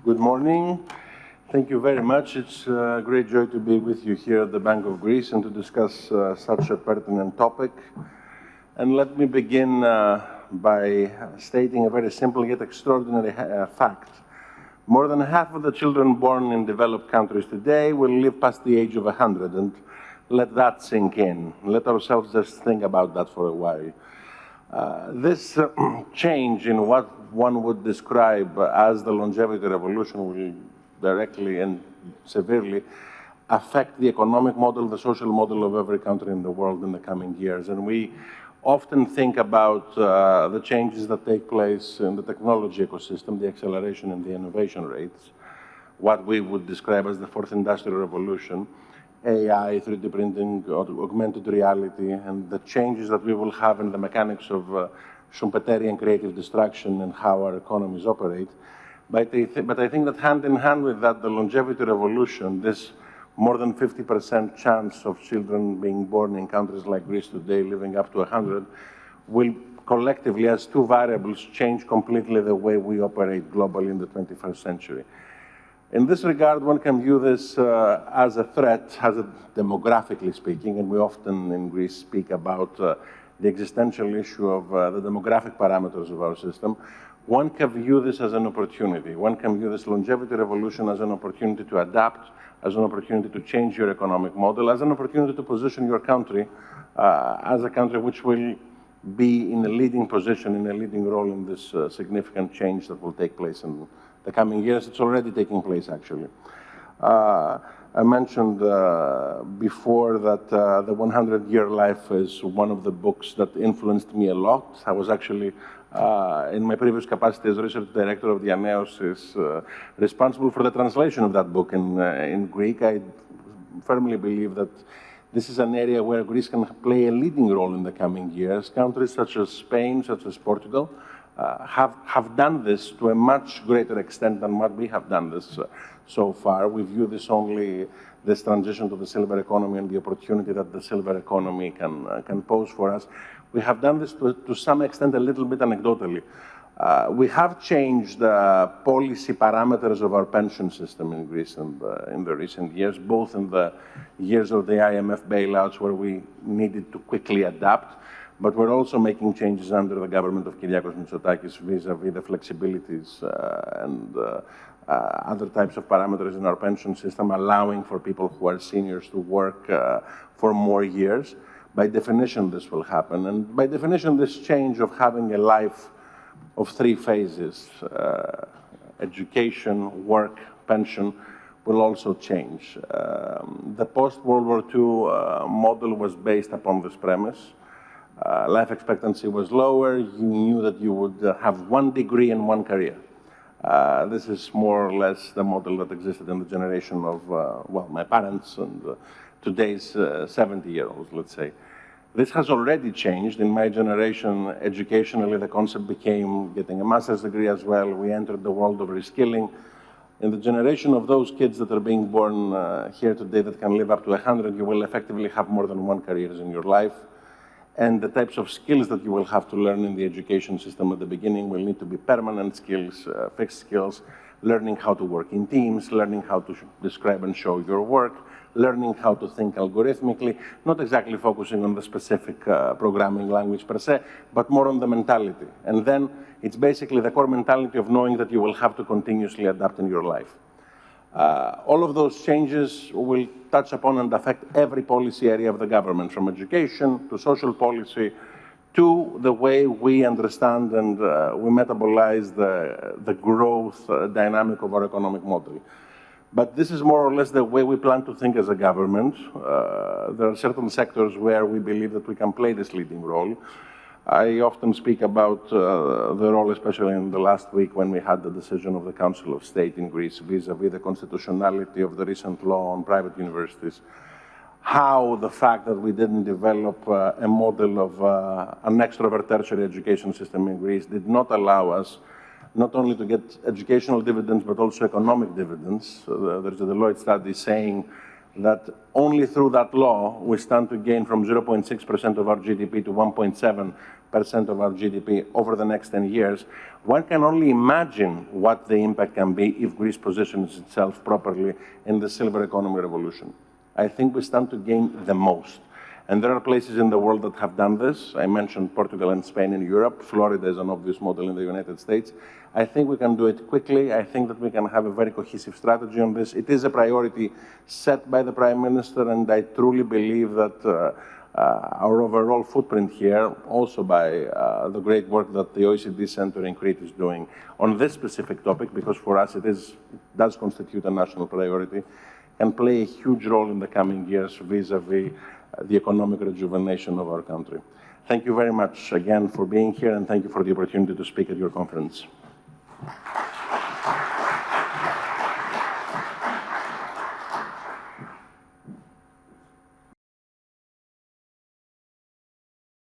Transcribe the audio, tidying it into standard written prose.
Good morning. Thank you very much. It's a great joy to be with you here at the Bank of Greece and to discuss such a pertinent topic. And let me begin by stating a very simple yet extraordinary fact. More than half of the children born in developed countries today will live past the age of 100, and let that sink in. Let ourselves just think about that for a while. This change in what one would describe as the longevity revolution will directly and severely affect the economic model, the social model of every country in the world in the coming years. And we often think about the changes that take place in the technology ecosystem, the acceleration and the innovation rates, what we would describe as the fourth industrial revolution, AI, 3D printing, augmented reality, and the changes that we will have in the mechanics of Schumpeterian creative destruction and how our economies operate. But I think that hand in hand with that, the longevity revolution, this more than 50% chance of children being born in countries like Greece today living up to 100, will collectively, as two variables, change completely the way we operate globally in the 21st century. In this regard, one can view this as a threat, demographically speaking, and we often in Greece speak about the existential issue of the demographic parameters of our system. One can view this as an opportunity. One can view this longevity revolution as an opportunity to adapt, as an opportunity to change your economic model, as an opportunity to position your country as a country which will be in a leading position, in a leading role in this significant change that will take place in the coming years. It's already taking place, actually. I mentioned before that the 100-Year Life is one of the books that influenced me a lot. I was actually, in my previous capacity as research director of the Aneos, responsible for the translation of that book in Greek. I firmly believe that this is an area where Greece can play a leading role in the coming years. Countries such as Spain, such as Portugal, have done this to a much greater extent than what we have done this so far. We view this transition to the silver economy and the opportunity that the silver economy can pose for us. We have done this to some extent a little bit anecdotally. We have changed the policy parameters of our pension system in Greece in the recent years, both in the years of the IMF bailouts where we needed to quickly adapt, but we're also making changes under the government of Kyriakos vis-à-vis the flexibilities and other types of parameters in our pension system, allowing for people who are seniors to work for more years. By definition, this will happen. And by definition, this change of having a life of three phases, education, work, pension, will also change. The post-World War II model was based upon this premise. Life expectancy was lower. You knew that you would have one degree and one career. This is more or less the model that existed in the generation of, my parents and today's 70-year-olds, let's say. This has already changed. In my generation, educationally, the concept became getting a master's degree as well. We entered the world of reskilling. In the generation of those kids that are being born here today that can live up to 100, you will effectively have more than one career in your life. And the types of skills that you will have to learn in the education system at the beginning will need to be permanent skills, fixed skills, learning how to work in teams, learning how to describe and show your work, learning how to think algorithmically, not exactly focusing on the specific programming language per se, but more on the mentality. And then it's basically the core mentality of knowing that you will have to continuously adapt in your life. All of those changes will touch upon and affect every policy area of the government, from education to social policy to the way we understand and we metabolize the growth dynamic of our economic model. But this is more or less the way we plan to think as a government. There are certain sectors where we believe that we can play this leading role. I often speak about the role, especially in the last week when we had the decision of the Council of State in Greece vis-à-vis the constitutionality of the recent law on private universities. How the fact that we didn't develop a model of an extrovert tertiary education system in Greece did not allow us not only to get educational dividends, but also economic dividends. There's a Deloitte study saying that only through that law we stand to gain from 0.6% of our GDP to 1.7% of our GDP over the next 10 years, one can only imagine what the impact can be if Greece positions itself properly in the silver economy revolution. I think we stand to gain the most. And there are places in the world that have done this. I mentioned Portugal and Spain in Europe. Florida is an obvious model in the United States. I think we can do it quickly. I think that we can have a very cohesive strategy on this. It is a priority set by the Prime Minister, and I truly believe that our overall footprint here, also by the great work that the OECD Center in Crete is doing on this specific topic, because for us it does constitute a national priority, can play a huge role in the coming years vis-a-vis the economic rejuvenation of our country. Thank you very much again for being here, and thank you for the opportunity to speak at your conference.